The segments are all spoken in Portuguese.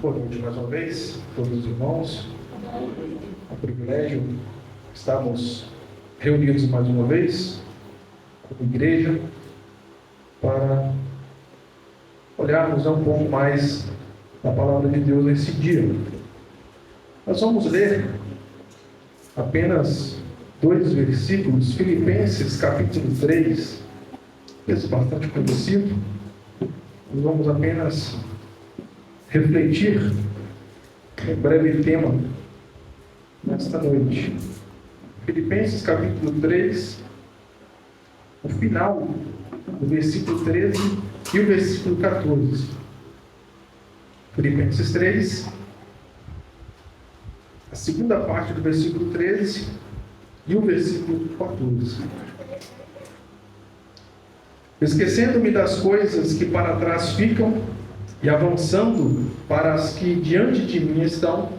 Boa noite mais uma vez, todos os irmãos. É um privilégio estarmos reunidos mais uma vez, como igreja, para olharmos um pouco mais da palavra de Deus nesse dia. Nós vamos ler apenas 2 versículos, Filipenses capítulo 3, texto bastante conhecido. Nós vamos apenas refletir um breve tema nesta noite. Filipenses capítulo 3, o final do versículo 13 e o versículo 14. Filipenses 3, a segunda parte do versículo 13 e o versículo 14. Esquecendo-me das coisas que para trás ficam e avançando para as que diante de mim estão,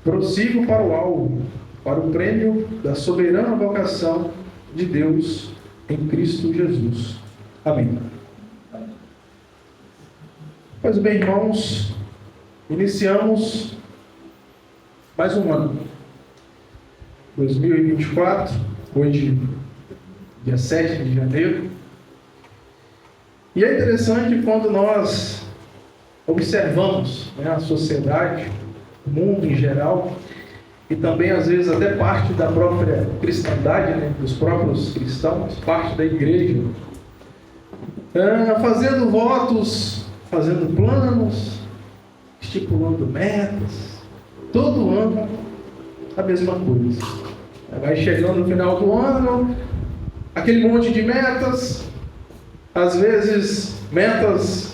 prossigo para o alvo, para o prêmio da soberana vocação de Deus em Cristo Jesus. Amém. Pois bem, irmãos, iniciamos mais um ano. 2024, hoje, dia 7 de janeiro. E é interessante quando nós observamos a sociedade, o mundo em geral, e também às vezes até parte da própria cristandade, dos próprios cristãos, parte da igreja, fazendo votos, fazendo planos, estipulando metas, todo ano a mesma coisa. Vai chegando no final do ano, aquele monte de metas, às vezes metas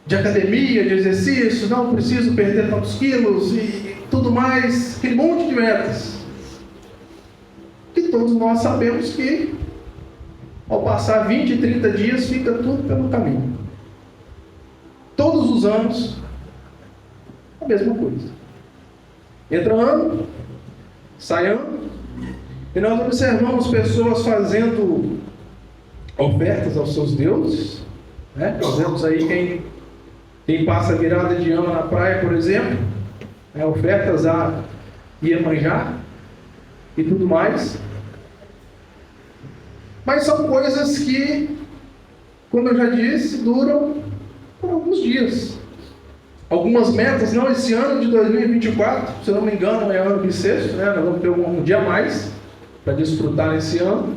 de academia, de exercício, não preciso perder tantos quilos e tudo mais, aquele monte de metas. E todos nós sabemos que ao passar 20, 30 dias fica tudo pelo caminho. Todos os anos a mesma coisa. Entra ano, sai ano, e nós observamos pessoas fazendo ofertas aos seus deuses, Nós vemos aí quem passa a virada de ano na praia, por exemplo, ofertas a Iemanjá e tudo mais. Mas são coisas que, como eu já disse, duram por alguns dias. Algumas metas, não esse ano de 2024, se eu não me engano, é ano bissexto, Nós vamos ter um dia a mais para desfrutar nesse ano.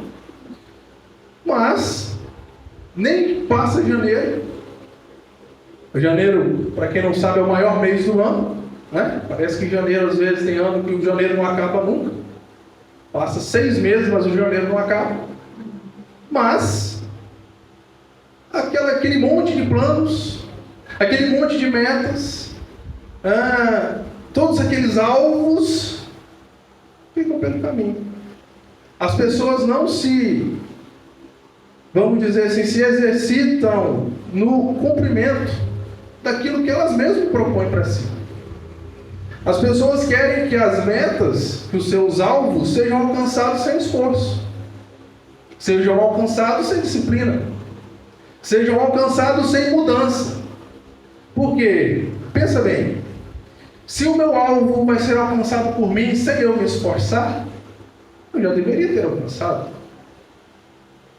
Mas nem passa janeiro. Janeiro, para quem não sabe, é o maior mês do ano, Parece que janeiro, às vezes, tem ano que o janeiro não acaba nunca. Passa 6 meses, mas o janeiro não acaba. Mas aquele monte de planos, aquele monte de metas, todos aqueles alvos ficam pelo caminho. As pessoas não vamos dizer assim, se exercitam no cumprimento daquilo que elas mesmas propõem para si. As pessoas querem que as metas, que os seus alvos sejam alcançados sem esforço, sejam alcançados sem disciplina, sejam alcançados sem mudança. Porque, pensa bem, se o meu alvo vai ser alcançado por mim sem eu me esforçar, eu já deveria ter alcançado.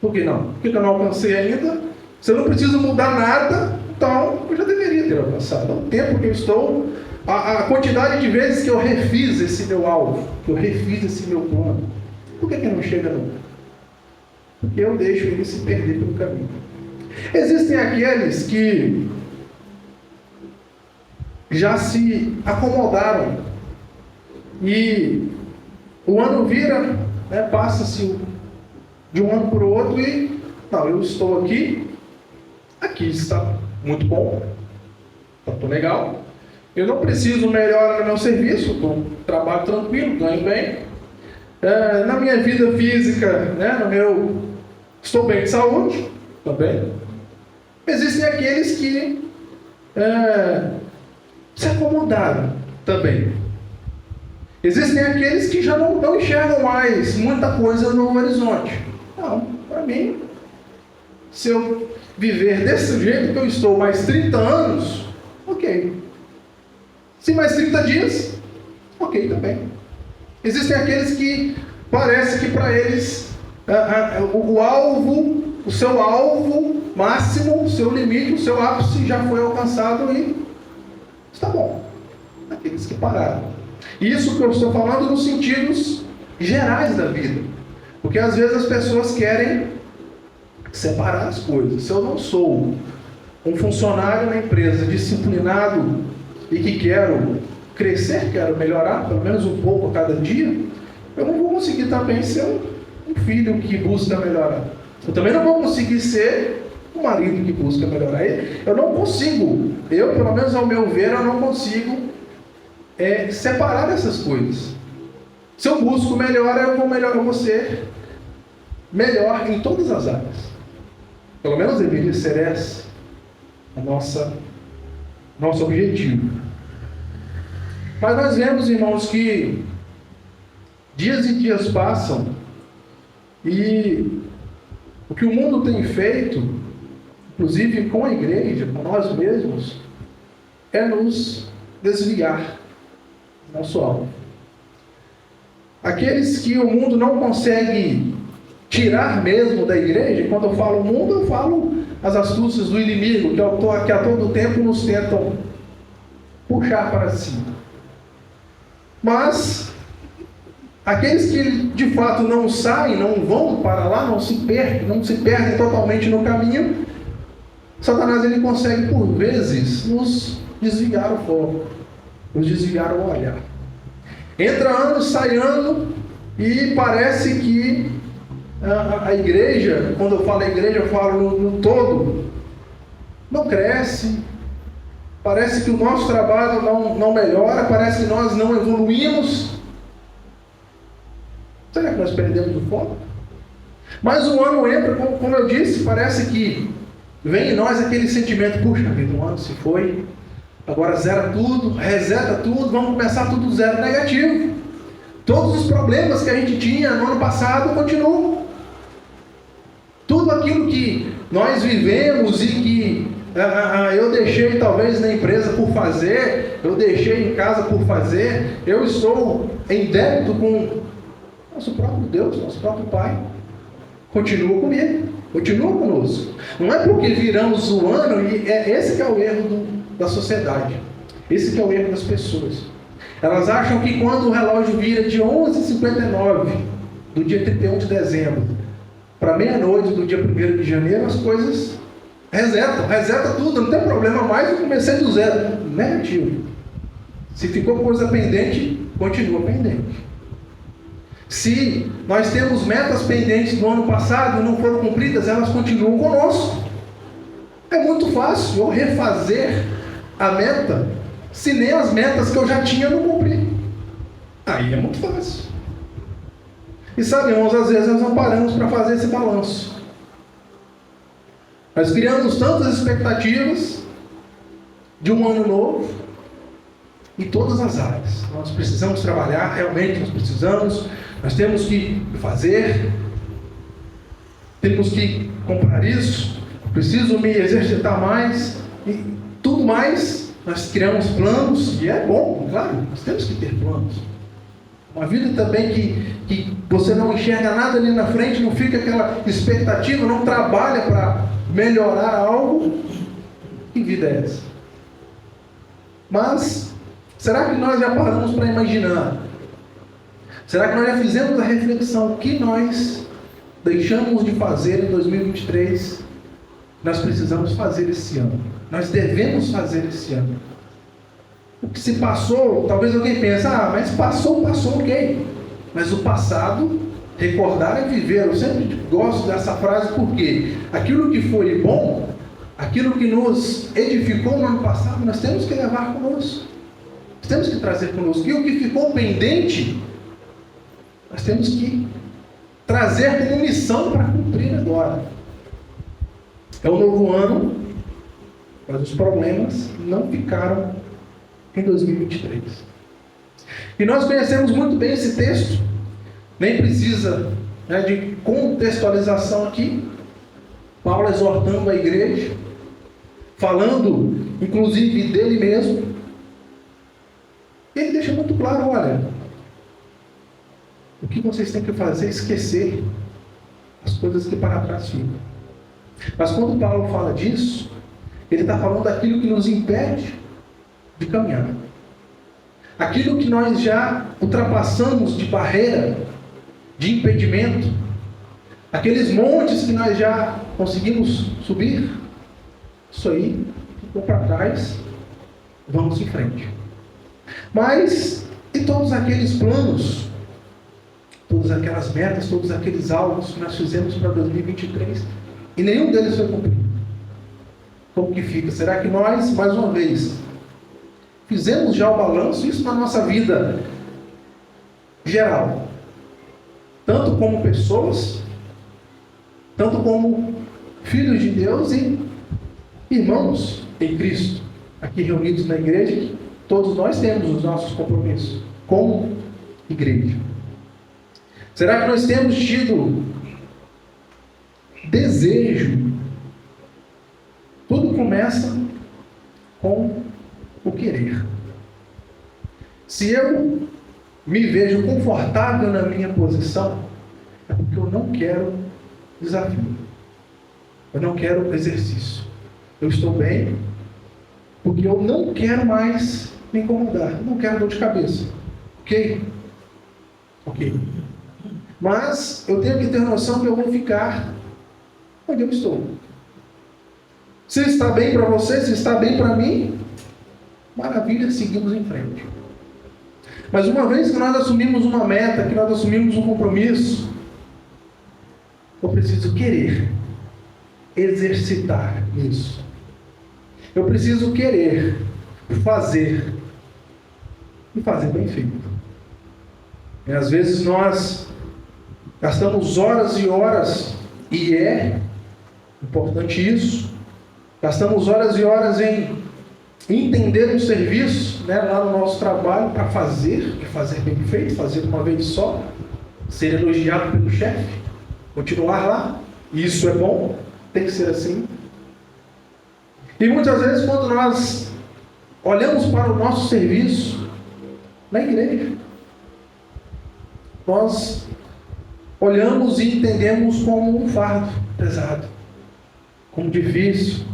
Por que não? Por que eu não alcancei ainda? Se eu não preciso mudar nada, então eu já deveria ter alcançado. O tempo que eu estou, a quantidade de vezes que eu refiz esse meu alvo, que eu refiz esse meu plano, por que não chega nunca? Porque eu deixo ele se perder pelo caminho. Existem aqueles que já se acomodaram e o ano vira, passa-se de um ano para o outro e, eu estou aqui está muito bom, está legal, eu não preciso melhorar no meu serviço, trabalho tranquilo, ganho bem, na minha vida física, estou bem de saúde, também. Existem aqueles que se acomodaram também. Existem aqueles que já não enxergam mais muita coisa no horizonte. Não, para mim, se eu viver desse jeito que eu estou mais 30 anos, ok. Se mais 30 dias, ok, também. Existem aqueles que parece que para eles o seu alvo máximo, o seu limite, o seu ápice já foi alcançado e está bom. Aqueles que pararam. Isso que eu estou falando nos sentidos gerais da vida. Porque às vezes as pessoas querem separar as coisas. Se eu não sou um funcionário na empresa disciplinado e que quero crescer, quero melhorar, pelo menos um pouco a cada dia, eu não vou conseguir também ser um filho que busca melhorar. Eu também não vou conseguir ser um marido que busca melhorar. Eu não consigo, pelo menos ao meu ver, eu não consigo separar essas coisas. Se eu busco melhorar, eu vou ser melhor em todas as áreas. Pelo menos deveria ser esse nosso objetivo. Mas nós vemos, irmãos, que dias e dias passam e o que o mundo tem feito, inclusive com a igreja, com nós mesmos, é nos desviar do nosso alvo. Aqueles que o mundo não consegue tirar mesmo da igreja, quando eu falo mundo, eu falo as astúcias do inimigo, que a todo tempo nos tentam puxar para cima. Mas aqueles que de fato não saem, não vão para lá, não se perdem totalmente no caminho, Satanás ele consegue por vezes nos desviar o foco, nos desviar o olhar. Entra ano, sai ano, e parece que a igreja, quando eu falo a igreja, eu falo no todo, não cresce. Parece que o nosso trabalho não melhora, parece que nós não evoluímos. Será que nós perdemos o foco? Mas o ano entra, como eu disse, parece que vem em nós aquele sentimento, puxa vida, um ano se foi, agora zera tudo, reseta tudo, vamos começar tudo zero, negativo. Todos os problemas que a gente tinha no ano passado continuam. Tudo aquilo que nós vivemos e que eu deixei talvez na empresa por fazer, eu deixei em casa por fazer, eu estou em débito com nosso próprio Deus, nosso próprio Pai. Continua comigo, continua conosco. Não é porque viramos o ano, e esse que é o erro da sociedade, esse que é o erro das pessoas. Elas acham que quando o relógio vira de 11h59 do dia 31 de dezembro para meia-noite do dia 1º de janeiro, as coisas reseta tudo, não tem problema mais, eu comecei do zero. Negativo. Se ficou coisa pendente, continua pendente. Se nós temos metas pendentes do ano passado e não foram cumpridas, elas continuam conosco. É muito fácil eu refazer a meta, se nem as metas que eu já tinha eu não cumpri. Aí é muito fácil. E sabe, irmãos, às vezes nós não paramos para fazer esse balanço. Nós criamos tantas expectativas de um ano novo em todas as áreas. Nós precisamos trabalhar, realmente nós temos que fazer, temos que comprar isso, preciso me exercitar mais, e tudo mais, nós criamos planos, e é bom, claro, nós temos que ter planos. Uma vida também que você não enxerga nada ali na frente, não fica aquela expectativa, não trabalha para melhorar algo. Que vida é essa? Mas, será que nós já paramos para imaginar? Será que nós já fizemos a reflexão? O que nós deixamos de fazer em 2023? Nós precisamos fazer esse ano. Nós devemos fazer esse ano. O que se passou, talvez alguém pense, mas passou, ok. Mas o passado, recordar é viver. Eu sempre gosto dessa frase porque aquilo que foi bom, aquilo que nos edificou no ano passado, nós temos que levar conosco. Nós temos que trazer conosco. E o que ficou pendente, nós temos que trazer como missão para cumprir agora. É um novo ano, mas os problemas não ficaram em 2023. E nós conhecemos muito bem esse texto, nem precisa de contextualização aqui. Paulo exortando a igreja, falando inclusive dele mesmo, Ele deixa muito claro, olha, o que vocês têm que fazer é esquecer as coisas que para trás ficam. Mas quando Paulo fala disso, ele está falando daquilo que nos impede de caminhar. Aquilo que nós já ultrapassamos de barreira, de impedimento, aqueles montes que nós já conseguimos subir, isso aí ficou para trás, vamos em frente. Mas, e todos aqueles planos, todas aquelas metas, todos aqueles alvos que nós fizemos para 2023, e nenhum deles foi cumprido? Como que fica? Será que nós, mais uma vez, fizemos já o balanço, isso na nossa vida geral, tanto como pessoas, tanto como filhos de Deus e irmãos em Cristo, aqui reunidos na igreja, todos nós temos os nossos compromissos como igreja. Será que nós temos tido desejo? Tudo começa com o querer. Se eu me vejo confortável na minha posição, é porque eu não quero desafio. Eu não quero exercício. Eu estou bem porque eu não quero mais me incomodar. Eu não quero dor de cabeça. Ok? Ok. Mas eu tenho que ter noção que eu vou ficar onde eu estou. Se está bem para você, se está bem para mim, maravilha, seguimos em frente. Mas uma vez que nós assumimos uma meta, que nós assumimos um compromisso, eu preciso querer exercitar isso. Eu preciso querer fazer e fazer bem feito. E às vezes nós gastamos horas e horas, e é importante isso, gastamos horas e horas em entender um serviço, lá no nosso trabalho, para fazer, e fazer bem feito, fazer uma vez só, ser elogiado pelo chefe, continuar lá, e isso é bom, tem que ser assim. E muitas vezes quando nós olhamos para o nosso serviço na igreja, nós olhamos e entendemos como um fardo pesado, como difícil,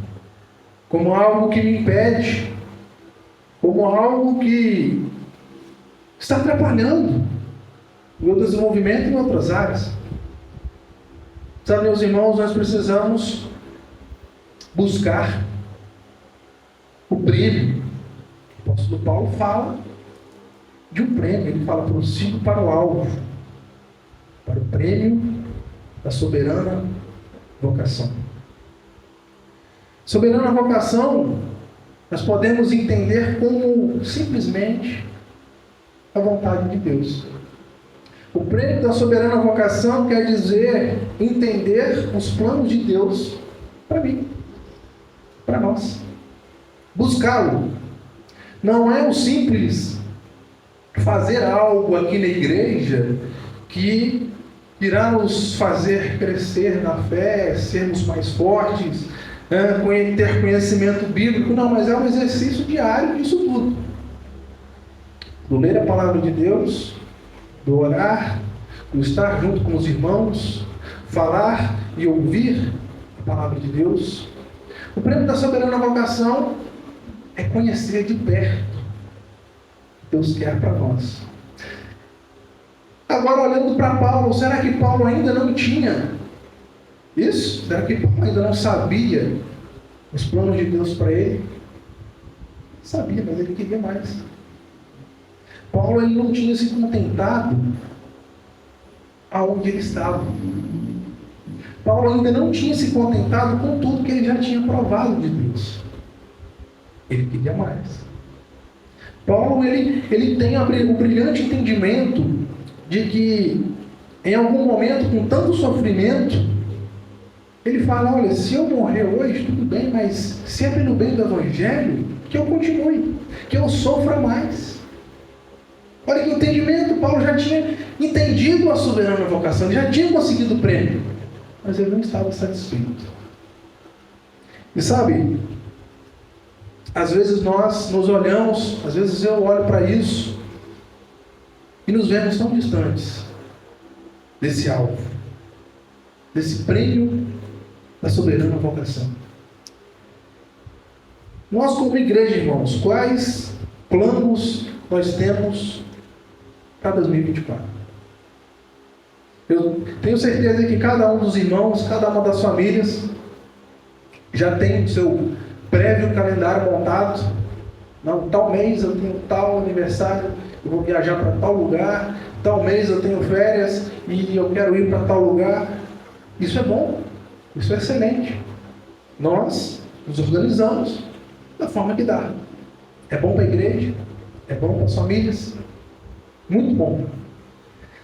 como algo que me impede, como algo que está atrapalhando o meu desenvolvimento em outras áreas. Sabe, meus irmãos, nós precisamos buscar o prêmio. O apóstolo Paulo fala de um prêmio, ele fala: prossigo para o alvo, para o prêmio da soberana vocação. Soberana vocação, nós podemos entender como simplesmente a vontade de Deus. O prêmio da soberana vocação quer dizer entender os planos de Deus para mim, para nós. Buscá-lo. Não é o simples fazer algo aqui na igreja que irá nos fazer crescer na fé, sermos mais fortes, ter conhecimento bíblico. Não, mas é um exercício diário disso tudo. Do ler a palavra de Deus, do orar, do estar junto com os irmãos, falar e ouvir a palavra de Deus. O prêmio da soberana vocação é conhecer de perto o que Deus quer para nós. Agora, olhando para Paulo, será que Paulo ainda não tinha isso? Será que Paulo ainda não sabia os planos de Deus para ele? Sabia, mas ele queria mais. Paulo, ele não tinha se contentado aonde ele estava. Paulo ainda não tinha se contentado com tudo que ele já tinha provado de Deus. Ele queria mais. Paulo, ele tem o brilhante entendimento de que em algum momento, com tanto sofrimento, ele fala: olha, se eu morrer hoje, tudo bem, mas se é pelo bem do Evangelho, que eu continue, que eu sofra mais. Olha que entendimento. Paulo já tinha entendido a soberana vocação, ele já tinha conseguido o prêmio, mas ele não estava satisfeito. E sabe, às vezes nós nos olhamos, às vezes eu olho para isso, e nos vemos tão distantes desse alvo, desse prêmio da soberana vocação. Nós, como igreja, irmãos, quais planos nós temos para 2024? Eu tenho certeza que cada um dos irmãos, cada uma das famílias, já tem o seu prévio calendário montado. Não, tal mês eu tenho tal aniversário, eu vou viajar para tal lugar, tal mês eu tenho férias e eu quero ir para tal lugar. Isso é bom, isso é excelente. Nós nos organizamos da forma que dá. É bom para a igreja, é bom para as famílias, muito bom.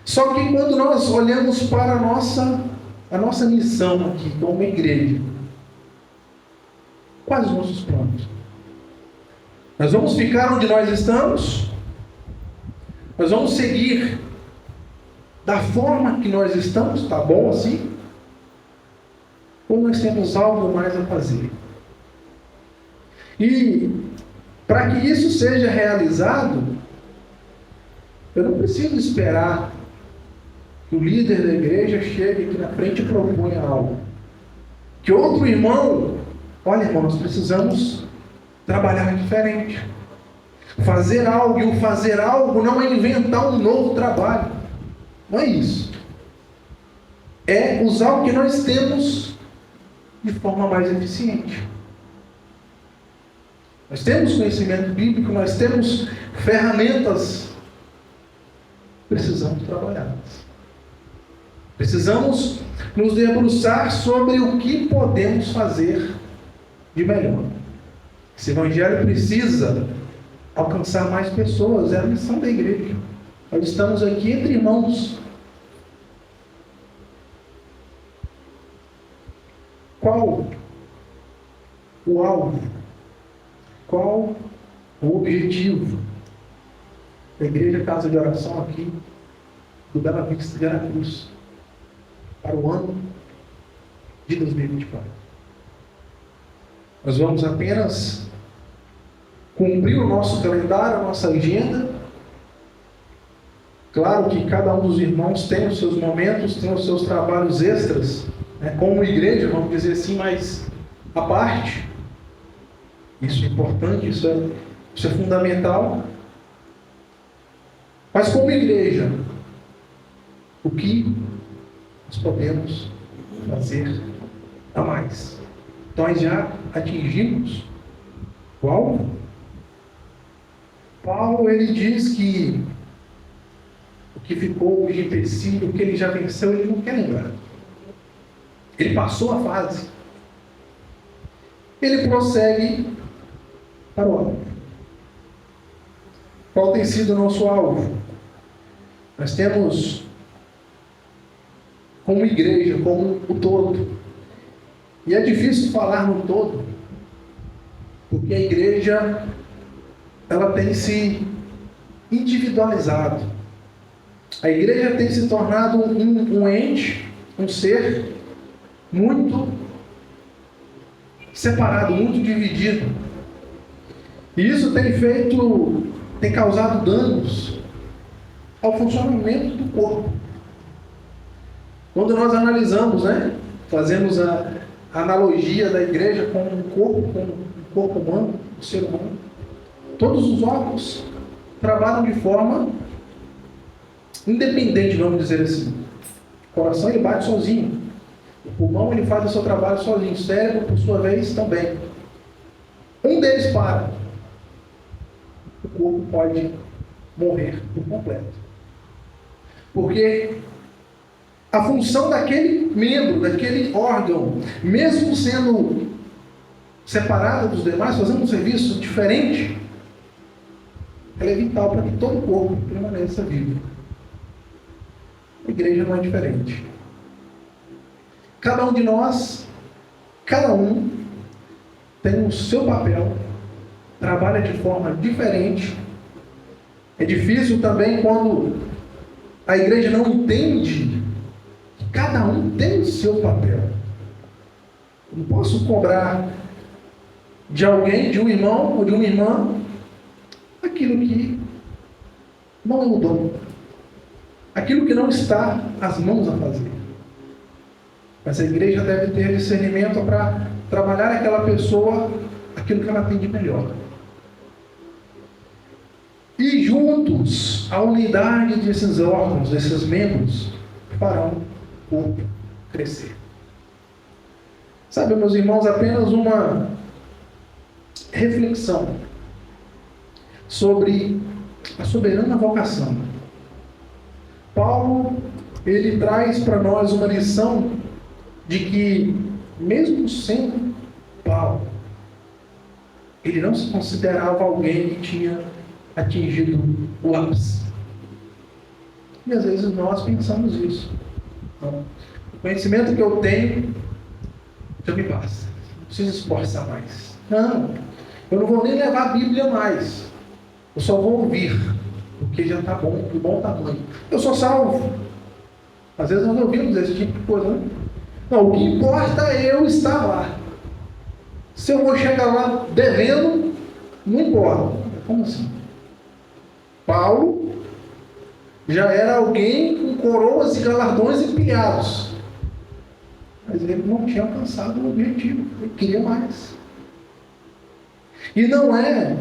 Só que quando nós olhamos para a nossa missão aqui, como igreja, quais os nossos planos? Nós vamos ficar onde nós estamos? Nós vamos seguir da forma que nós estamos? Tá bom assim? Ou nós temos algo mais a fazer? E para que isso seja realizado, eu não preciso esperar que o líder da igreja chegue aqui na frente e proponha algo. Que outro irmão, olha irmão, nós precisamos trabalhar diferente. Fazer algo, e o fazer algo não é inventar um novo trabalho. Não é isso. É usar o que nós temos de forma mais eficiente. Nós temos conhecimento bíblico, nós temos ferramentas. Precisamos trabalhá-las. Precisamos nos debruçar sobre o que podemos fazer de melhor. Esse evangelho precisa alcançar mais pessoas, é a missão da igreja. Nós estamos aqui entre irmãos. Qual o alvo? Qual o objetivo da Igreja Casa de Oração aqui do Bela Vista de Aracruz para o ano de 2024? Nós vamos apenas cumprir o nosso calendário, a nossa agenda. Claro que cada um dos irmãos tem os seus momentos, tem os seus trabalhos extras, né? Como igreja, vamos dizer assim, mas à parte. Isso é importante, isso é fundamental. Mas como igreja, o que nós podemos fazer a mais? Nós já atingimos o alvo? Paulo, ele diz que o que ficou de empecilho, o que ele já venceu, ele não quer lembrar. Ele passou a fase. Ele prossegue para o alvo. Qual tem sido o nosso alvo? Nós temos, como igreja, como o todo, e é difícil falar no todo, porque a igreja ela tem se individualizado. A igreja tem se tornado um ente, um ser muito separado, muito dividido. E isso tem causado danos ao funcionamento do corpo. Quando nós analisamos, fazemos a analogia da igreja com um corpo humano, o ser humano, todos os órgãos trabalham de forma independente, vamos dizer assim. O coração ele bate sozinho. O pulmão ele faz o seu trabalho sozinho. O cérebro, por sua vez, também. Um deles para. O corpo pode morrer por completo. Porque a função daquele membro, daquele órgão, mesmo sendo separada dos demais, fazendo um serviço diferente, ela é vital para que todo o corpo permaneça vivo. A igreja não é diferente. Cada um de nós, cada um tem o seu papel, trabalha de forma diferente. É difícil também quando a igreja não entende que cada um tem o seu papel. Eu não posso cobrar de alguém, de um irmão ou de uma irmã, aquilo que não é o dom, aquilo que não está às mãos a fazer. Mas a igreja deve ter discernimento para trabalhar aquela pessoa aquilo que ela tem de melhor. E juntos, a unidade desses órgãos, desses membros, farão o corpo crescer. Sabe, meus irmãos, apenas uma reflexão sobre a soberana vocação. Paulo, ele traz para nós uma lição de que, mesmo sendo Paulo, ele não se considerava alguém que tinha atingido o ápice. E às vezes nós pensamos isso. Não. O conhecimento que eu tenho já me basta. Não preciso esforçar mais. Não, eu não vou nem levar a Bíblia mais. Eu só vou ouvir, porque já está bom, de bom tamanho. Eu sou salvo. Às vezes nós ouvimos esse tipo de coisa, né? Não, o que importa é eu estar lá. Se eu vou chegar lá devendo, não importa. Como assim? Paulo já era alguém com coroas e galardões empilhados. Mas ele não tinha alcançado o objetivo. Ele queria mais. E não é...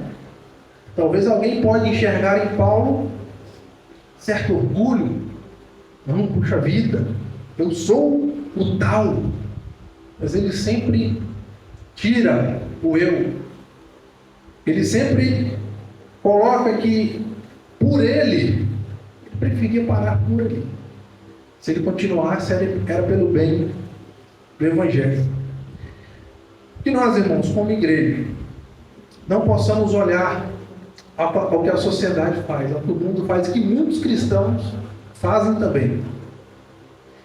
Talvez alguém pode enxergar em Paulo certo orgulho. Não, puxa vida, eu sou o tal. Mas ele sempre tira o eu. Ele sempre coloca que por ele preferia parar por ali. Se ele continuasse, era pelo bem do Evangelho. Que nós, irmãos, como igreja, não possamos olhar ao que a sociedade faz, ao que o mundo faz, que muitos cristãos fazem também.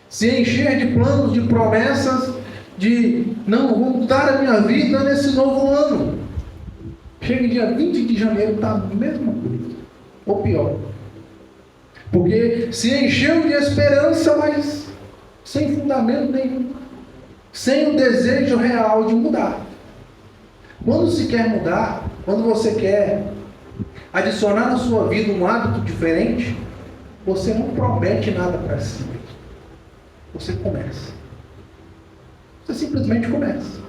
Se encher de planos, de promessas, de não, vou mudar a minha vida nesse novo ano. Chega dia 20 de janeiro, está a mesma coisa, ou pior. Porque se encheu de esperança, mas sem fundamento nenhum, sem o desejo real de mudar. Quando se quer mudar, quando você quer adicionar na sua vida um hábito diferente, você não promete nada para si. Você começa. Você simplesmente começa.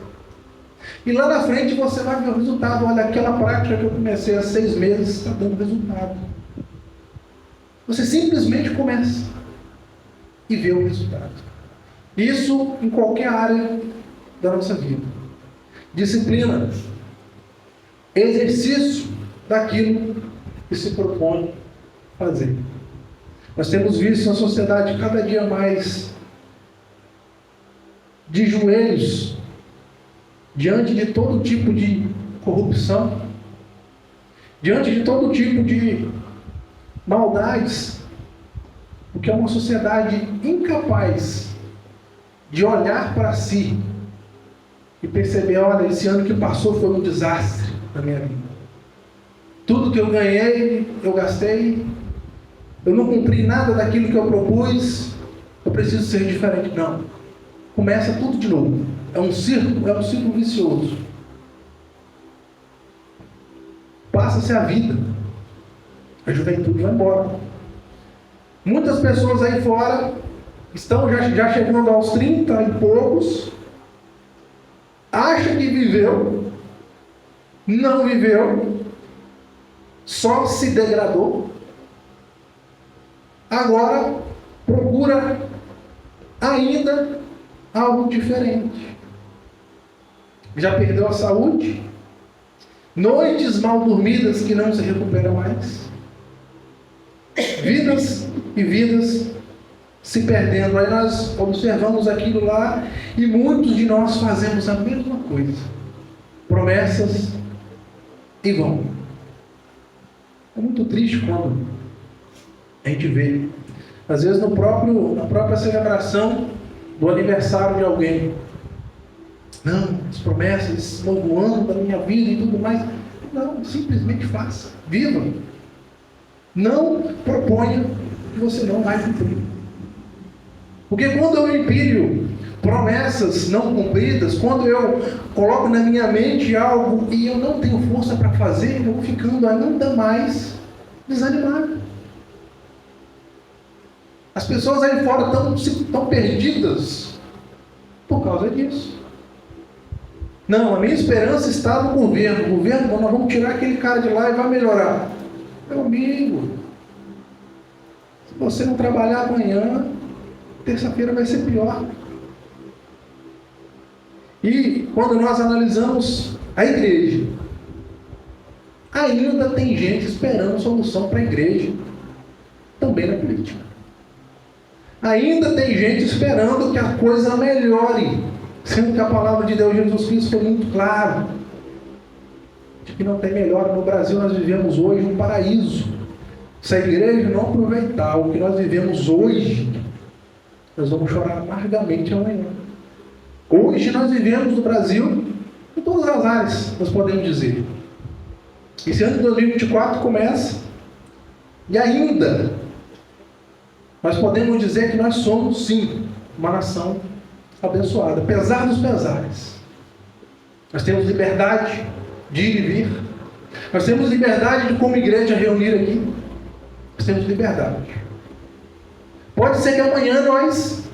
E lá na frente você vai ver o resultado. Olha, aquela prática que eu comecei há 6 meses está dando resultado. Você simplesmente começa e vê o resultado. Isso em qualquer área da nossa vida. Disciplina. Exercício daquilo que se propõe fazer. Nós temos visto na sociedade cada dia mais de joelhos diante de todo tipo de corrupção, diante de todo tipo de maldades, porque é uma sociedade incapaz de olhar para si e perceber, olha, esse ano que passou foi um desastre na minha vida. Tudo que eu ganhei, eu gastei, eu não cumpri nada daquilo que eu propus, eu preciso ser diferente. Não. Começa tudo de novo. É um círculo vicioso. Passa-se a vida. A juventude vai embora. Muitas pessoas aí fora estão já chegando aos 30 e poucos, acha que viveu, não viveu, só se degradou, agora procura ainda algo diferente. Já perdeu a saúde, noites mal dormidas que não se recuperam mais, vidas e vidas se perdendo. Aí nós observamos aquilo lá e muitos de nós fazemos a mesma coisa. Promessas e vão. É muito triste quando a gente vê, às vezes na própria celebração do aniversário de alguém. Não, as promessas, esse novo ano da minha vida e tudo mais. Não, simplesmente faça, viva. Não proponha que você não vai cumprir. Porque quando eu empilho promessas não cumpridas, quando eu coloco na minha mente algo e eu não tenho força para fazer, eu vou ficando ainda mais desanimado. As pessoas aí fora estão perdidas por causa disso. Não, a minha esperança está no governo. O governo, nós vamos tirar aquele cara de lá e vai melhorar. Meu amigo, se você não trabalhar amanhã, terça-feira vai ser pior. E quando nós analisamos a igreja, ainda tem gente esperando solução para a igreja, também na política. Ainda tem gente esperando que a coisa melhore, sendo que a palavra de Deus, Jesus Cristo, foi muito claro de que não tem melhora. No Brasil nós vivemos hoje um paraíso. Se a igreja não aproveitar o que nós vivemos hoje, nós vamos chorar amargamente amanhã. Hoje nós vivemos no Brasil em todas as áreas, nós podemos dizer. Esse ano de 2024 começa e ainda nós podemos dizer que nós somos sim uma nação abençoada, apesar dos pesares. Nós temos liberdade de ir e vir. Nós temos liberdade de, como igreja, reunir aqui. Nós temos liberdade. Pode ser que amanhã nós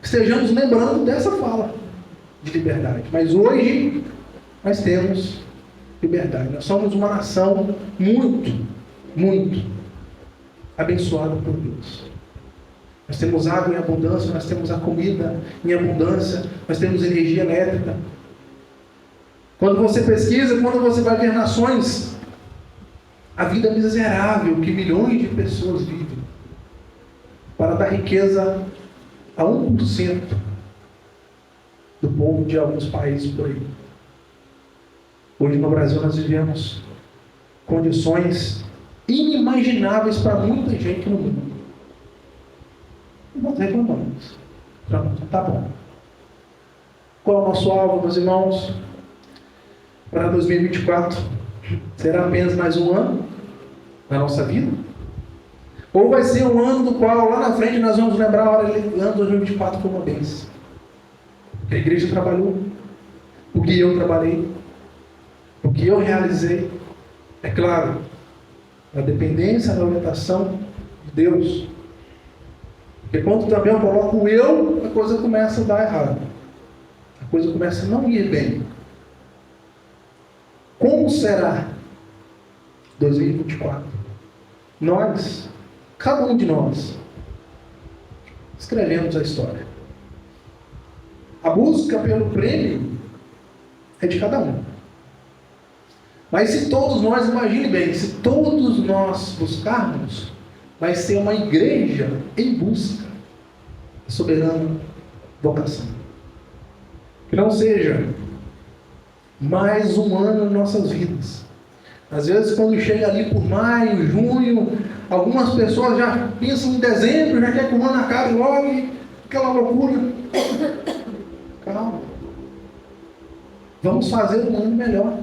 estejamos lembrando dessa fala de liberdade. Mas hoje nós temos liberdade. Nós somos uma nação muito, muito abençoada por Deus. Nós temos água em abundância, nós temos a comida em abundância, nós temos energia elétrica. Quando você pesquisa, quando você vai ver nações, a vida miserável que milhões de pessoas vivem, para dar riqueza a 1% do povo de alguns países por aí. Hoje no Brasil nós vivemos condições inimagináveis para muita gente no mundo. E nós reclamamos. Pronto, tá bom. Qual é o nosso alvo, meus irmãos? Para 2024, será apenas mais um ano na nossa vida? Ou vai ser um ano do qual lá na frente nós vamos lembrar a hora que o ano 2024 foi uma bênção? Porque a igreja trabalhou, porque eu trabalhei, porque eu realizei. É claro, a dependência da orientação de Deus. Porque quando também eu coloco o eu, a coisa começa a dar errado. A coisa começa a não ir bem. Como será 2024? Nós, cada um de nós, escrevemos a história. A busca pelo prêmio é de cada um. Mas se todos nós, imagine bem, se todos nós buscarmos, vai ser uma igreja em busca da soberana vocação. Que não seja mais um ano em nossas vidas. Às vezes, quando chega ali por maio, junho, algumas pessoas já pensam em dezembro, já quer que o ano acabe logo, e aquela loucura. Calma. Vamos fazer um ano melhor.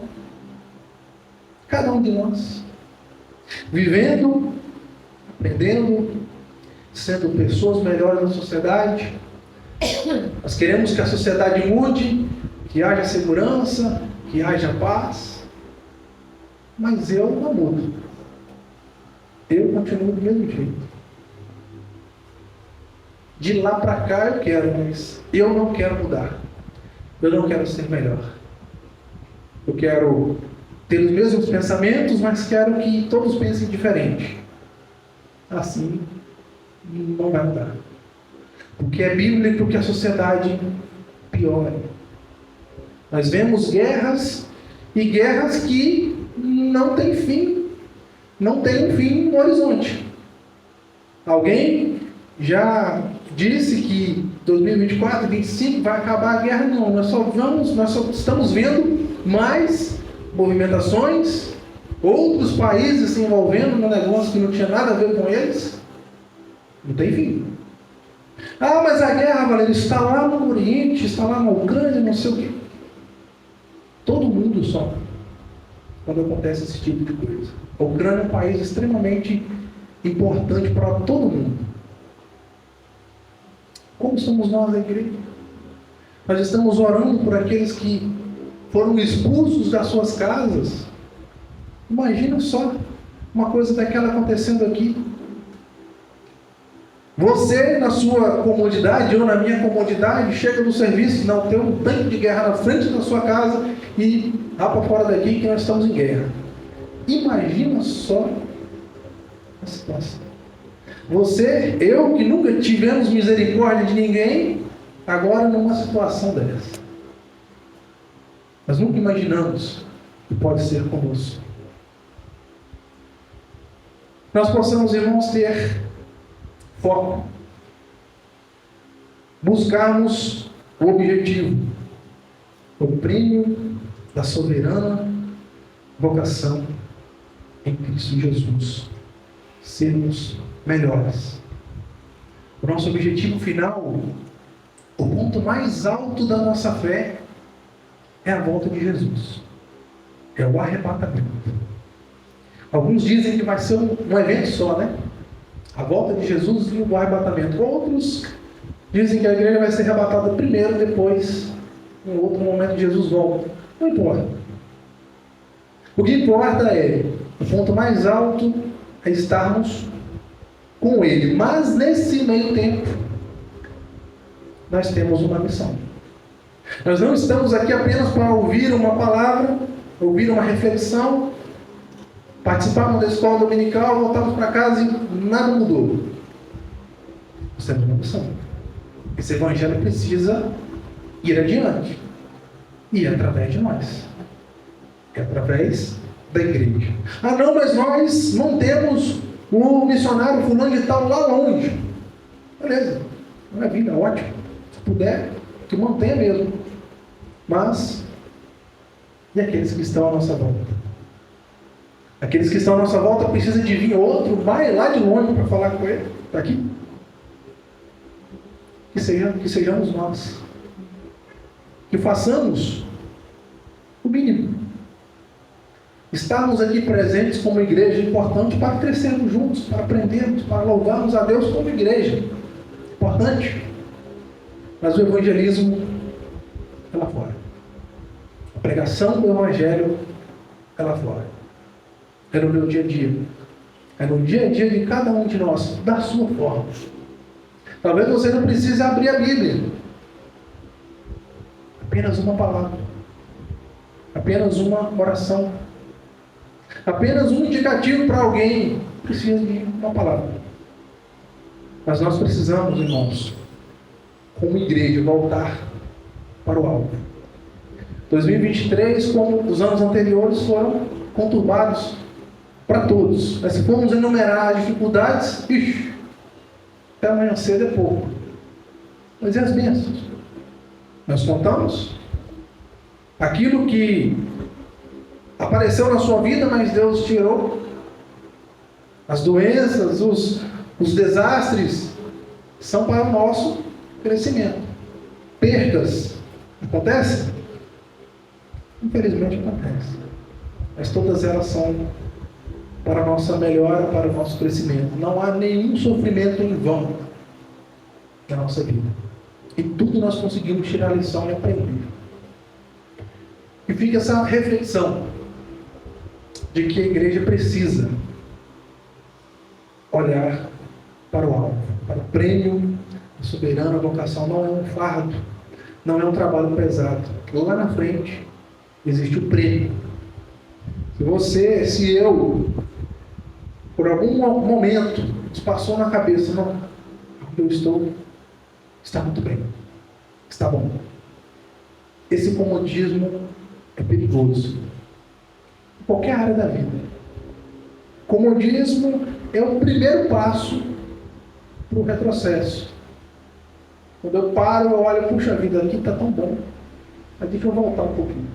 Cada um de nós. Vivendo, aprendendo, sendo pessoas melhores na sociedade. Nós queremos que a sociedade mude, que haja segurança, que haja paz. Mas eu não mudo. Eu continuo do mesmo jeito. De lá para cá eu quero, mas eu não quero mudar. Eu não quero ser melhor. Eu quero ter os mesmos pensamentos, mas quero que todos pensem diferente. Assim, não vai mudar. Porque é bíblico que a sociedade piore. Nós vemos guerras, e guerras que não têm fim. Não tem um fim no horizonte. Alguém já disse que 2024, 2025 vai acabar a guerra? Não, nós só estamos vendo mais movimentações, outros países se envolvendo num negócio que não tinha nada a ver com eles. Não tem fim. Ah, mas a guerra, Valério, está lá no Oriente, está lá na Ucrânia, não sei o quê. Todo mundo sofre quando acontece esse tipo de coisa. A Ucrânia é um país extremamente importante para todo mundo. Como somos nós, a igreja? Nós estamos orando por aqueles que foram expulsos das suas casas. Imagina só uma coisa daquela acontecendo aqui. Você, na sua comodidade, ou na minha comodidade, chega no serviço, não tem um tanque de guerra na frente da sua casa e lá para fora daqui que nós estamos em guerra. Imagina só a situação. Você, eu, que nunca tivemos misericórdia de ninguém, agora numa situação dessa. Nós nunca imaginamos que pode ser conosco. Nós possamos, irmãos, ter foco, buscarmos o objetivo, o prêmio da soberana vocação em Cristo Jesus, sermos melhores. O nosso objetivo final, o ponto mais alto da nossa fé, é a volta de Jesus, é o arrebatamento. Alguns dizem que vai ser um evento só, né? A volta de Jesus e o arrebatamento. Outros dizem que a igreja vai ser arrebatada primeiro, depois, em outro momento, Jesus volta. Não importa. O que importa é, o ponto mais alto é estarmos com Ele. Mas nesse meio tempo, nós temos uma missão. Nós não estamos aqui apenas para ouvir uma palavra, ouvir uma reflexão, participamos da escola dominical, voltamos para casa e nada mudou. Nós temos uma missão. Esse evangelho precisa ir adiante. E é através de nós. É através da igreja. Ah não, mas nós não temos o missionário fulano de tal lá longe. Beleza. Não é vida, ótimo. Se puder, que mantenha mesmo. Mas, e aqueles que estão à nossa volta? Aqueles que estão à nossa volta precisam de vir outro, vai lá de longe para falar com ele. Está aqui? Que sejamos nós. Que façamos o mínimo. Estarmos aqui presentes como igreja é importante para crescermos juntos, para aprendermos, para louvarmos a Deus como igreja. Importante. Mas o evangelismo é lá fora. A pregação do evangelho é lá fora. É no meu dia a dia. É no dia a dia de cada um de nós, da sua forma. Talvez você não precise abrir a Bíblia. Apenas uma palavra. Apenas uma oração. Apenas um indicativo para alguém. Precisa de uma palavra. Mas nós precisamos, irmãos, como igreja, voltar para o alvo. 2023, como os anos anteriores, foram conturbados para todos. Mas se formos enumerar as dificuldades, até amanhã cedo é pouco. Mas e as bênçãos? Nós contamos aquilo que apareceu na sua vida, mas Deus tirou. As doenças, os desastres são para o nosso crescimento. Percas acontece? Infelizmente acontece. Mas todas elas são para a nossa melhora, para o nosso crescimento. Não há nenhum sofrimento em vão na nossa vida. E tudo nós conseguimos tirar a lição e aprender. E fica essa reflexão de que a igreja precisa olhar para o alvo, para o prêmio da soberana vocação. Não é um fardo, não é um trabalho pesado. Lá na frente existe o prêmio. Se eu, por algum momento, passou na cabeça, não, eu estou, está muito bem, está bom. Esse comodismo é perigoso. Em qualquer área da vida. Comodismo é o primeiro passo para o retrocesso. Quando eu paro, eu olho, puxa vida, aqui está tão bom. Mas deixa eu voltar um pouquinho.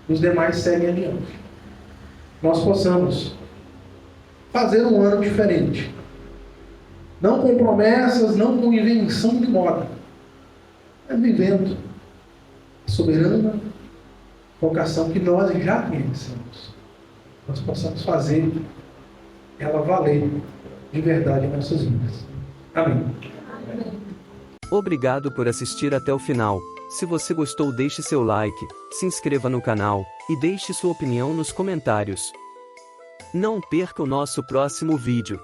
Os demais seguem adiante. Nós possamos fazer um ano diferente. Não com promessas, não com invenção de moda. Mas vivendo a soberana vocação que nós já conhecemos. Nós possamos fazer ela valer de verdade em nossas vidas. Amém. Obrigado por assistir até o final. Se você gostou, deixe seu like, se inscreva no canal e deixe sua opinião nos comentários. Não perca o nosso próximo vídeo.